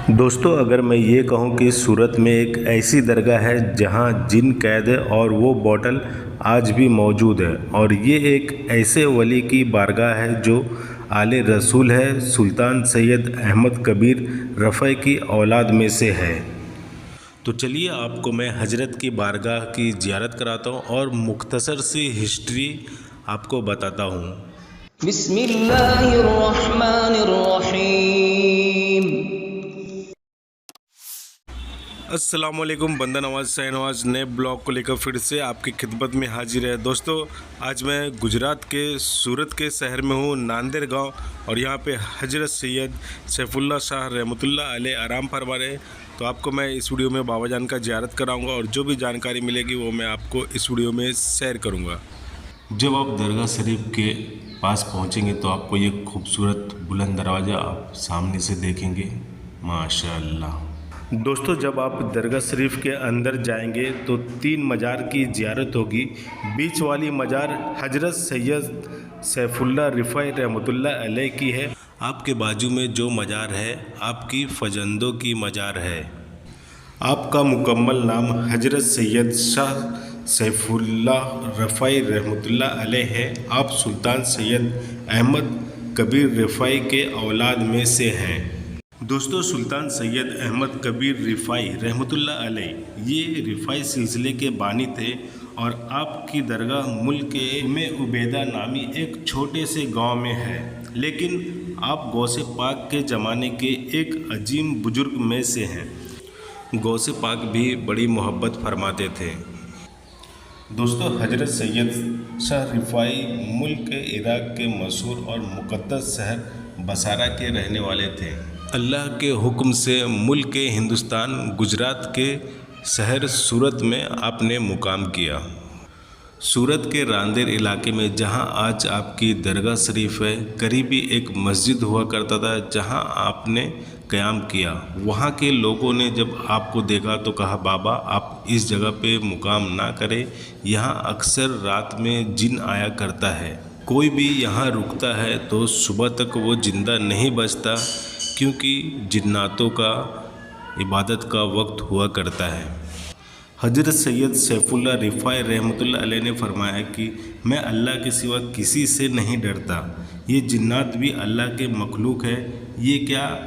दोस्तों, अगर मैं ये कहूँ कि सूरत में एक ऐसी दरगाह है जहाँ जिन कैद है और वो बोतल आज भी मौजूद है, और ये एक ऐसे वली की बारगाह है जो आले रसूल है, सुल्तान सैयद अहमद कबीर रफ़ई की औलाद में से है। तो चलिए आपको मैं हजरत की बारगाह की ज़ियारत कराता हूँ और मुख्तसर सी हिस्ट्री आपको बताता हूँ। बिस्मिल्लाहिर्रहमानिर्रहीम। अस्सलाम वालेकुम, बंदा नवाज शाहनवाज नए ब्लॉग को लेकर फिर से आपकी खिदमत में हाजिर है। दोस्तों, आज मैं गुजरात के सूरत के शहर में हूँ, नांदेड़ गांव, और यहाँ पे हजरत सैयद सैफुल्लाह शाह रहमतुल्लाह अलैह आराम फरमा रहे हैं। तो आपको मैं इस वीडियो में बाबा जान का ज़ियारत कराऊंगा और जो भी जानकारी मिलेगी वो मैं आपको इस वीडियो में शेयर करूँगा। जब आप दरगाह शरीफ के पास पहुँचेंगे तो आपको ये खूबसूरत बुलंद दरवाज़ा आप सामने से देखेंगे। माशाअल्लाह। दोस्तों, जब आप दरगाह शरीफ के अंदर जाएंगे तो 3 मज़ार की ज़ियारत होगी। बीच वाली मज़ार हजरत सैयद सैफुल्लाह रिफ़ई रहमतुल्लाह अलैह की है। आपके बाजू में जो मज़ार है आपकी फ़जंदों की मज़ार है। आपका मुकम्मल नाम हजरत सैयद शाह सैफुल्लाह रफ़ई रहमतुल्लाह अलैह है। आप सुल्तान सैयद अहमद कबीर रिफ़ई के औलाद में से हैं। दोस्तों, सुल्तान सैयद अहमद कबीर रिफ़ई रहमतुल्लाह अलैह ये रिफ़ई सिलसिले के बानी थे, और आपकी दरगाह मुल्क के में उबैदा नामी एक छोटे से गांव में है, लेकिन आप गौसे पाक के ज़माने के एक अजीम बुजुर्ग में से हैं। गौसे पाक भी बड़ी मोहब्बत फरमाते थे। दोस्तों, हजरत सैयद शाह रिफ़ई मुल्क के इराक़ के मशहूर और मुक़द्दस शहर बसारा के रहने वाले थे। अल्लाह के हुक्म से मुल्क के हिंदुस्तान गुजरात के शहर सूरत में आपने मुकाम किया। सूरत के रांदेर इलाके में जहां आज आपकी दरगाह शरीफ है, करीबी एक मस्जिद हुआ करता था जहां आपने क़याम किया। वहां के लोगों ने जब आपको देखा तो कहा, बाबा आप इस जगह पे मुकाम ना करें, यहां अक्सर रात में जिन आया करता है। कोई भी यहां रुकता है तो सुबह तक वो ज़िंदा नहीं बचता, क्योंकि जिन्नातों का इबादत का वक्त हुआ करता है। हजरत सैयद सैफुल्लाह रिफ़ई रहमतुल्लाह अलैह ने फरमाया कि मैं अल्लाह के सिवा किसी से नहीं डरता। ये जिन्नात भी अल्लाह के मखलूक है, ये क्या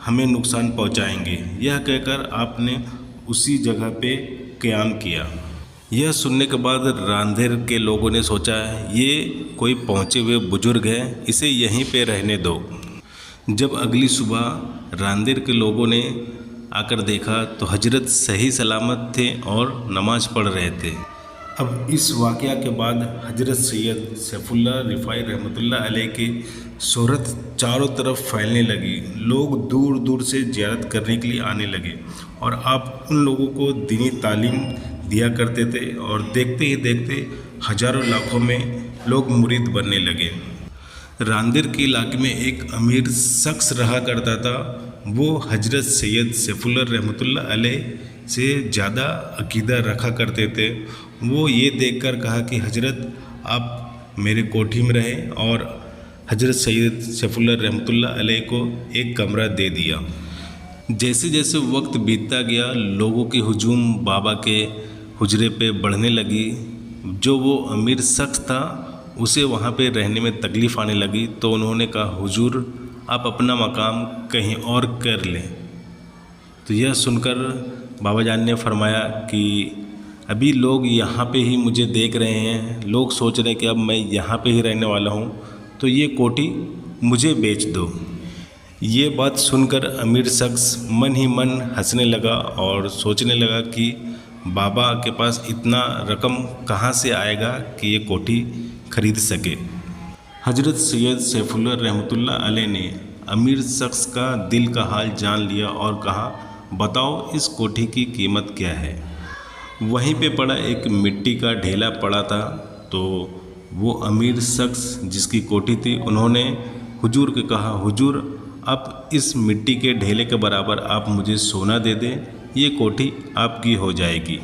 हमें नुकसान पहुंचाएंगे। यह कहकर आपने उसी जगह पे क़याम किया। यह सुनने के बाद रांदेर के लोगों ने सोचा, ये कोई पहुँचे हुए बुजुर्ग है, इसे यहीं पे रहने दो। जब अगली सुबह रांदेर के लोगों ने आकर देखा तो हजरत सही सलामत थे और नमाज़ पढ़ रहे थे। अब इस वाक़या के बाद हजरत सैयद सैफुल्लाह रिफ़ई रहमतुल्लाह अलैह की शोहरत चारों तरफ फैलने लगी। लोग दूर दूर से ज़ियारत करने के लिए आने लगे, और आप उन लोगों को दीनी तालीम दिया करते थे, और देखते ही देखते हज़ारों लाखों में लोग मुरीद बनने लगे। रांदेर के इलाके में एक अमीर शख्स रहा करता था। वो हजरत सैयद सैफुल्लाह रहमतुल्लाह अलैह से ज़्यादा अकीदा रखा करते थे। वो ये देखकर कहा कि हजरत आप मेरे कोठी में रहें, और हजरत सैयद सैफुल्लाह रहमतुल्लाह अलैह को एक कमरा दे दिया। जैसे जैसे वक्त बीतता गया, लोगों की हुजूम बाबा के हुजरे पे बढ़ने लगी। जो वो अमीर शख्स था उसे वहाँ पे रहने में तकलीफ़ आने लगी, तो उन्होंने कहा, हुजूर आप अपना मकाम कहीं और कर लें। तो यह सुनकर बाबा जान ने फरमाया कि अभी लोग यहाँ पे ही मुझे देख रहे हैं, लोग सोच रहे हैं कि अब मैं यहाँ पे ही रहने वाला हूँ, तो ये कोठी मुझे बेच दो। ये बात सुनकर अमीर शख्स मन ही मन हंसने लगा और सोचने लगा कि बाबा के पास इतना रकम कहाँ से आएगा कि ये कोठी खरीद सके। हजरत सैयद सैफुल्लाह रहमतुल्लाह अलैह ने अमीर शख्स का दिल का हाल जान लिया और कहा, बताओ इस कोठी की कीमत क्या है। वहीं पे पड़ा एक मिट्टी का ढेला पड़ा था, तो वो अमीर शख्स जिसकी कोठी थी, उन्होंने हुजूर को कहा, हुजूर आप इस मिट्टी के ढेले के बराबर आप मुझे सोना दे दें, ये कोठी आपकी हो जाएगी।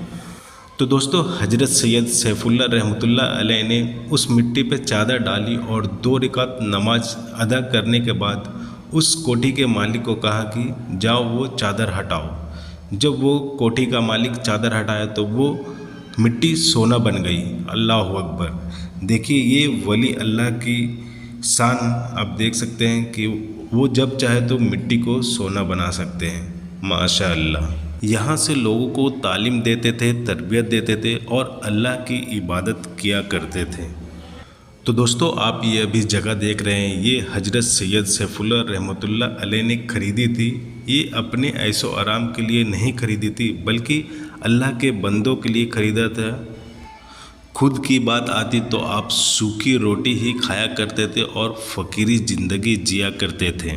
तो दोस्तों, हजरत सैयद सैफुल्लाह रहमतुल्लाह अलैह ने उस मिट्टी पे चादर डाली और 2 रकात नमाज अदा करने के बाद उस कोठी के मालिक को कहा कि जाओ वो चादर हटाओ। जब वो कोठी का मालिक चादर हटाया तो वो मिट्टी सोना बन गई। अल्लाह अकबर। देखिए ये वली अल्लाह की शान आप देख सकते हैं कि वो जब चाहे तो मिट्टी को सोना बना सकते हैं। माशा अल्लाह। यहाँ से लोगों को तालीम देते थे, तरबियत देते थे और अल्लाह की इबादत किया करते थे। तो दोस्तों आप ये अभी जगह देख रहे हैं, ये हजरत सैयद सैफुल्लाह रहमतुल्लाह अलैह ने खरीदी थी। ये अपने ऐशो आराम के लिए नहीं खरीदी थी बल्कि अल्लाह के बंदों के लिए खरीदा था। खुद की बात आती तो आप सूखी रोटी ही खाया करते थे और फ़कीरी ज़िंदगी जिया करते थे।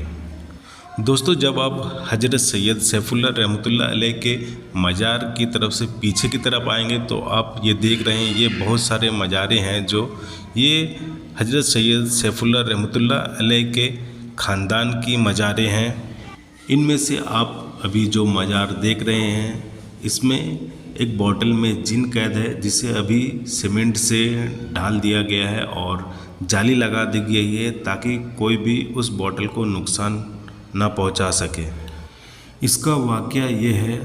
दोस्तों जब आप हजरत सैयद सैफुल्लाह रहमतुल्लाह अलैह के मज़ार की तरफ से पीछे की तरफ आएंगे तो आप ये देख रहे हैं, ये बहुत सारे मज़ारें हैं जो ये हजरत सैयद सैफुल्लाह रहमतुल्लाह अलैह के ख़ानदान की मज़ारें हैं। इनमें से आप अभी जो मज़ार देख रहे हैं इसमें एक बोतल में जिन कैद है जिसे अभी सीमेंट से ढाल दिया गया है और जाली लगा दी गई है ताकि कोई भी उस बोतल को नुकसान ना पहुंचा सके। इसका वाक़या ये है,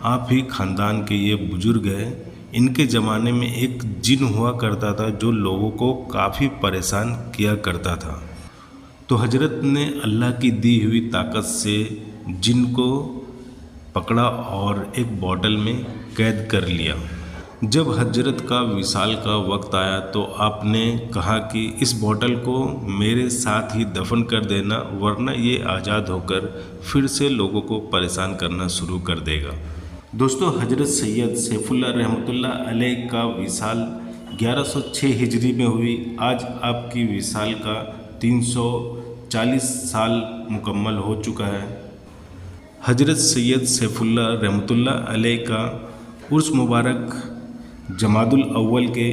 आप ही ख़ानदान के ये बुज़ुर्ग हैं, इनके ज़माने में एक जिन हुआ करता था जो लोगों को काफ़ी परेशान किया करता था। तो हजरत ने अल्लाह की दी हुई ताकत से जिन को पकड़ा और एक बोतल में कैद कर लिया। जब हजरत का विसाल का वक्त आया तो आपने कहा कि इस बोतल को मेरे साथ ही दफन कर देना वरना ये आज़ाद होकर फिर से लोगों को परेशान करना शुरू कर देगा। दोस्तों हजरत सैयद सैफुल्लाह रहमतुल्लाह अलैह का विसाल 1106 हिजरी में हुई। आज आपकी विसाल का 340 साल मुकम्मल हो चुका है। हजरत सैयद सैफुल्लाह रहमतुल्लाह अलैह का उर्स मुबारक जमादुल अव्वल के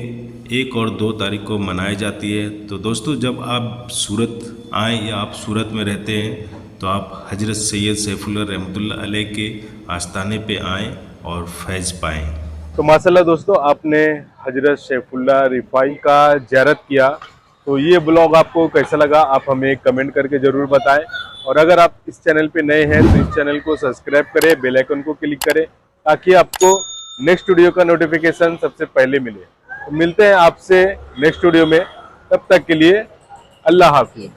1 और 2 तारीख को मनाई जाती है। तो दोस्तों जब आप सूरत आएँ या आप सूरत में रहते हैं तो आप हजरत सैयद सैफुल्लाह रहमतुल्लाह अलैह के आस्थाने पे आएँ और फैज़ पाएँ। तो माशाल्लाह दोस्तों आपने हजरत सैफुल्लाह रिफाई का ज़ियारत किया। तो ये ब्लॉग आपको कैसा लगा आप हमें कमेंट करके ज़रूर बताएं और अगर आप इस चैनल पे नए हैं तो इस चैनल को सब्सक्राइब करें, बेल आइकन को क्लिक करें ताकि आपको नेक्स्ट वीडियो का नोटिफिकेशन सबसे पहले मिले। तो मिलते हैं आपसे नेक्स्ट वीडियो में, तब तक के लिए अल्लाह हाफिज़।